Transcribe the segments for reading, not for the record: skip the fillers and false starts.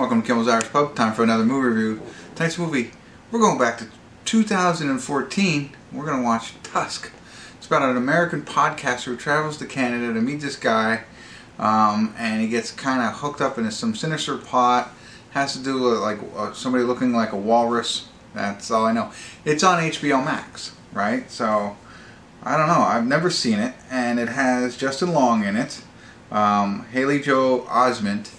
Welcome to Kimmel's Irish Pub. Time for another movie review. Tonight's movie, we're going back to 2014. We're going to watch Tusk. It's about an American podcaster who travels to Canada to meet this guy, and he gets kind of hooked up into some sinister plot. Has to do with somebody looking like a walrus. That's all I know. It's on HBO Max, right? So I don't know. I've never seen it, and it has Justin Long in it. Haley Joel Osment.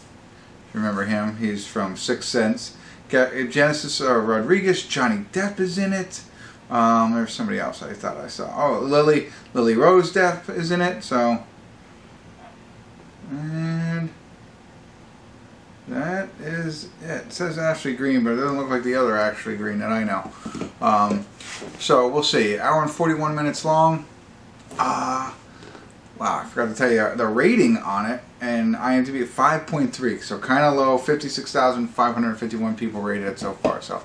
Remember him? He's from Sixth Sense. Genesis Rodriguez, Johnny Depp is in it. There's somebody else I thought I saw. Oh, Lily Rose Depp is in it. So, and that is it. It says Ashley Green, but it doesn't look like the other Ashley Green that I know. So we'll see. Hour and 41 minutes long. Wow, I forgot to tell you the rating on it, and IMDb at 5.3, so kind of low. 56,551 people rated it so far. So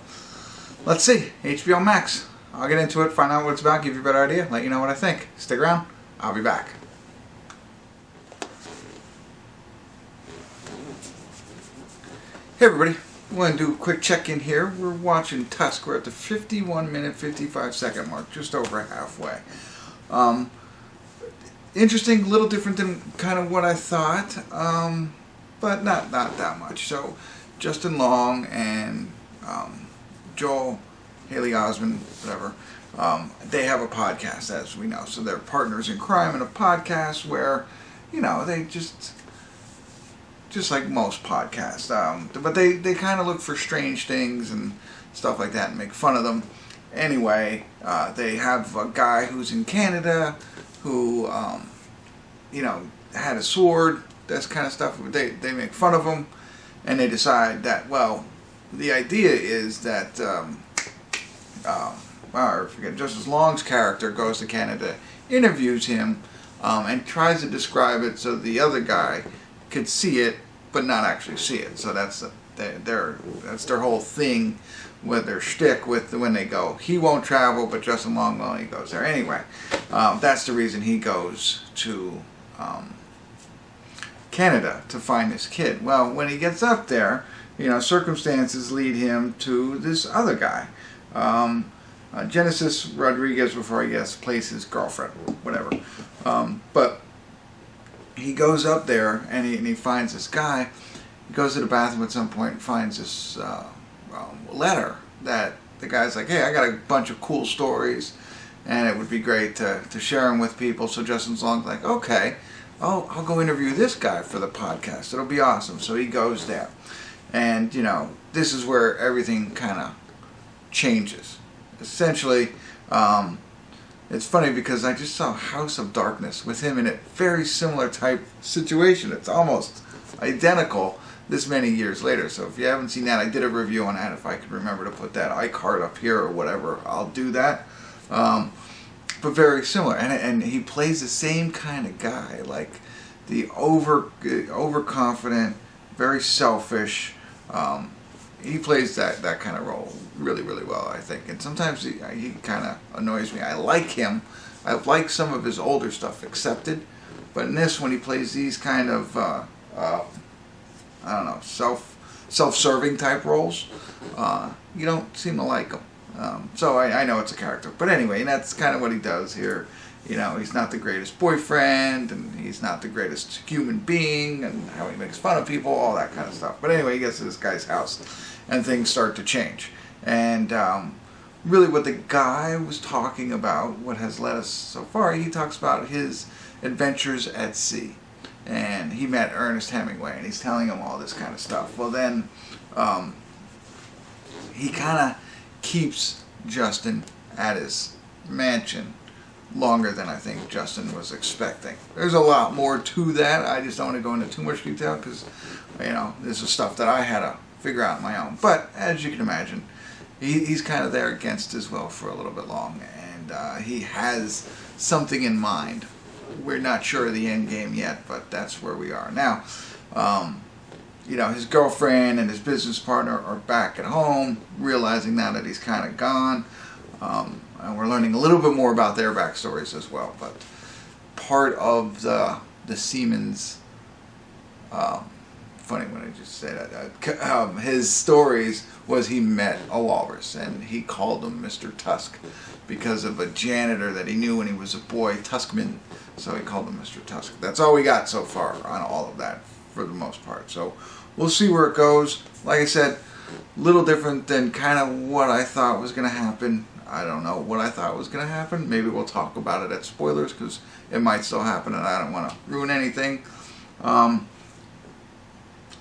let's see. HBO Max. I'll get into it, find out what it's about, give you a better idea, let you know what I think. Stick around. I'll be back. Hey everybody, I'm going to do a quick check-in here. We're watching Tusk. We're at the 51-minute, 55-second mark, just over halfway. Interesting, a little different than kind of what I thought, but not that much. So, Justin Long and Joel, Haley Osment, whatever, they have a podcast, as we know. So they're partners in crime in a podcast where, you know, they just like most podcasts. But they kind of look for strange things and stuff like that and make fun of them. Anyway, they have a guy who's in Canada who, you know, had a sword, that kind of stuff. They make fun of him, and they decide that, well, the idea is that, I forget, Justice Long's character goes to Canada, interviews him, and tries to describe it so the other guy could see it, but not actually see it. So that's their whole thing with their shtick with when they go. He won't travel, but Justin Long will, and he goes there. Anyway, that's the reason he goes to Canada to find this kid. Well, when he gets up there, you know, circumstances lead him to this other guy. Genesis Rodriguez, before I guess, plays his girlfriend, whatever. But he goes up there and he finds this guy. He goes to the bathroom at some point and finds this letter that the guy's like, hey, I got a bunch of cool stories and it would be great to share them with people. So Justin Long's like, okay, I'll go interview this guy for the podcast. It'll be awesome. So he goes there. And, you know, this is where everything kind of changes. Essentially, it's funny because I just saw House of Darkness with him in it. Very similar type situation. It's almost identical this many years later. So if you haven't seen that, I did a review on that. If I could remember to put that iCard up here or whatever, I'll do that. But very similar. And he plays the same kind of guy. Like the overconfident, very selfish. He plays that kind of role really, really well, I think. And sometimes he kind of annoys me. I like him. I like some of his older stuff accepted. But in this, when he plays these kind of, I don't know, self-serving type roles, you don't seem to like him. So I know it's a character. But anyway, that's kind of what he does here. You know, he's not the greatest boyfriend, and he's not the greatest human being, and how he makes fun of people, all that kind of stuff. But anyway, he gets to this guy's house, and things start to change. And really what the guy was talking about, what has led us so far, he talks about his adventures at sea. And he met Ernest Hemingway, and he's telling him all this kind of stuff. Well, then he kind of keeps Justin at his mansion longer than I think Justin was expecting. There's a lot more to that. I just don't want to go into too much detail because, you know, this is stuff that I had to figure out on my own. But as you can imagine, he's kind of there against his will for a little bit long, and he has something in mind. We're not sure of the end game yet, but that's where we are now. You know, his girlfriend and his business partner are back at home, realizing now that he's kind of gone. And we're learning a little bit more about their backstories as well. But part of the Siemens funny when I just say that. His stories was he met a walrus, and he called him Mr. Tusk because of a janitor that he knew when he was a boy, Tuskman. So he called him Mr. Tusk. That's all we got so far on all of that, for the most part. So we'll see where it goes. Like I said, a little different than kind of what I thought was going to happen. I don't know what I thought was going to happen. Maybe we'll talk about it at spoilers, because it might still happen and I don't want to ruin anything.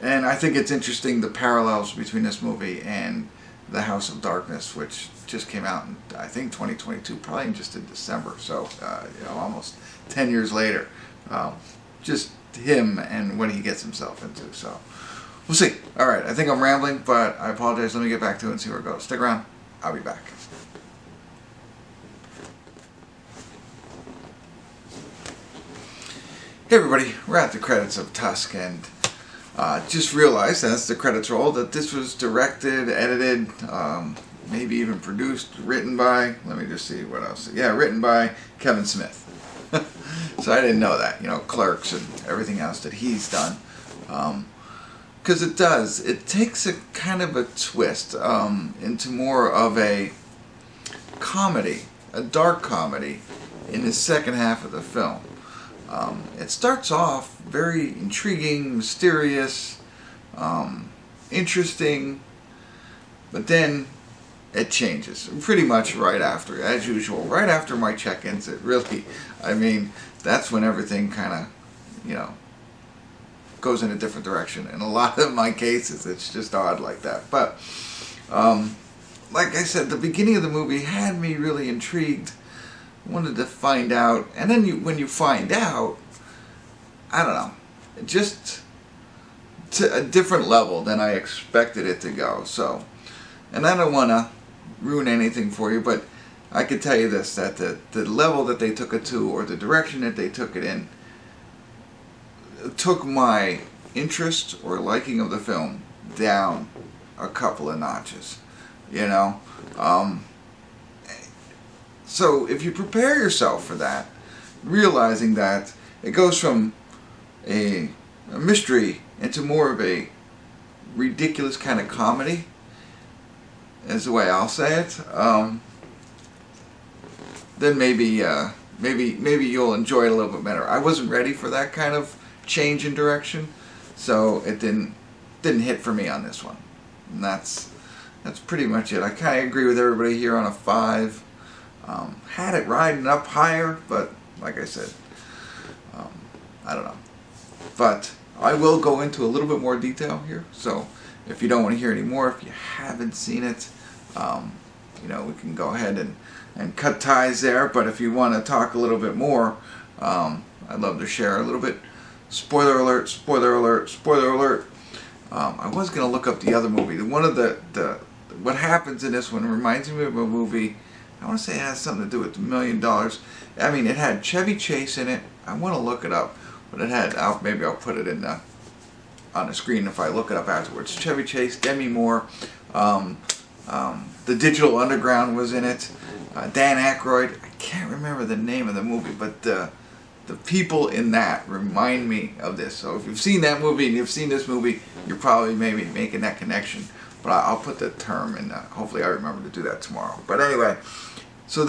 And I think it's interesting, the parallels between this movie and The House of Darkness, which just came out in, I think, 2022, probably just in December. So, almost 10 years later. Just him and what he gets himself into. So, we'll see. All right, I think I'm rambling, but I apologize. Let me get back to it and see where it goes. Stick around. I'll be back. Hey everybody, we're at the credits of Tusk, and just realized as the credits roll that this was directed, edited, maybe even produced, written by, let me just see what else. Yeah, written by Kevin Smith. So I didn't know that, Clerks and everything else that he's done. Because it takes a kind of a twist into more of a comedy, a dark comedy, in the second half of the film. It starts off very intriguing, mysterious, interesting, but then it changes pretty much right after, as usual. Right after my check-ins, it really, that's when everything kind of, goes in a different direction. In a lot of my cases, it's just odd like that. But, like I said, the beginning of the movie had me really intrigued. Wanted to find out, and then when you find out, I don't know, just to a different level than I expected it to go. So, and I don't want to ruin anything for you, but I could tell you this, that the level that they took it to, or the direction that they took it in, took my interest or liking of the film down a couple of notches, So if you prepare yourself for that, realizing that it goes from a mystery into more of a ridiculous kind of comedy, is the way I'll say it, then maybe you'll enjoy it a little bit better. I wasn't ready for that kind of change in direction, so it didn't hit for me on this one. And that's pretty much it. I kind of agree with everybody here on a 5. Had it riding up higher, but like I said, I don't know. But I will go into a little bit more detail here, so if you don't want to hear any more, if you haven't seen it, we can go ahead and cut ties there. But if you want to talk a little bit more, I'd love to share a little bit. Spoiler alert, spoiler alert, spoiler alert. I was going to look up the other movie. One of what happens in this one reminds me of a movie, I want to say it has something to do with $1 million. It had Chevy Chase in it. I want to look it up, but it had, maybe I'll put it in on the screen if I look it up afterwards. Chevy Chase, Demi Moore, the Digital Underground was in it, Dan Aykroyd. I can't remember the name of the movie, but the people in that remind me of this. So if you've seen that movie and you've seen this movie, you're probably maybe making that connection. But I'll put the term in. Hopefully I remember to do that tomorrow. But anyway, so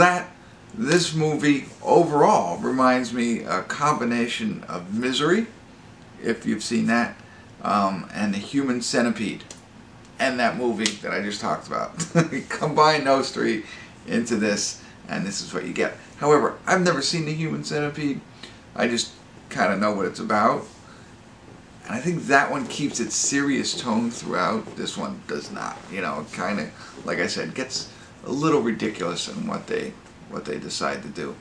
this movie overall reminds me a combination of Misery, if you've seen that, and The Human Centipede, and that movie that I just talked about. Combine those three into this, and this is what you get. However, I've never seen The Human Centipede. I just kind of know what it's about. And I think that one keeps its serious tone throughout. This one does not. Kind of, like I said, gets a little ridiculous in what they decide to do.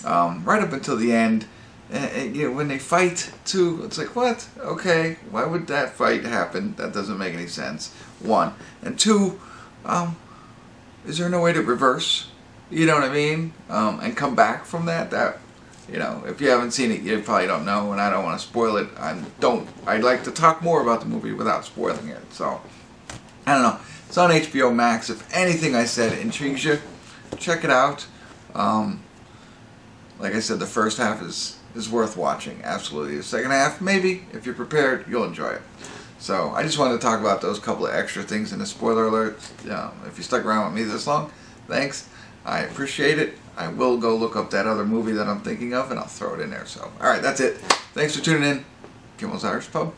Right up until the end, when they fight too, it's like, what? Okay, why would that fight happen? That doesn't make any sense. 1. And 2, is there no way to reverse? You know what I mean? And come back from that? If you haven't seen it, you probably don't know, and I don't want to spoil it. I'd like to talk more about the movie without spoiling it. So, I don't know. It's on HBO Max. If anything I said intrigues you, check it out. Like I said, the first half is worth watching. Absolutely. The second half, maybe. If you're prepared, you'll enjoy it. So I just wanted to talk about those couple of extra things in the spoiler alert. If you stuck around with me this long, thanks. I appreciate it. I will go look up that other movie that I'm thinking of, and I'll throw it in there. So, alright, that's it. Thanks for tuning in. Kimmel's Irish Pub.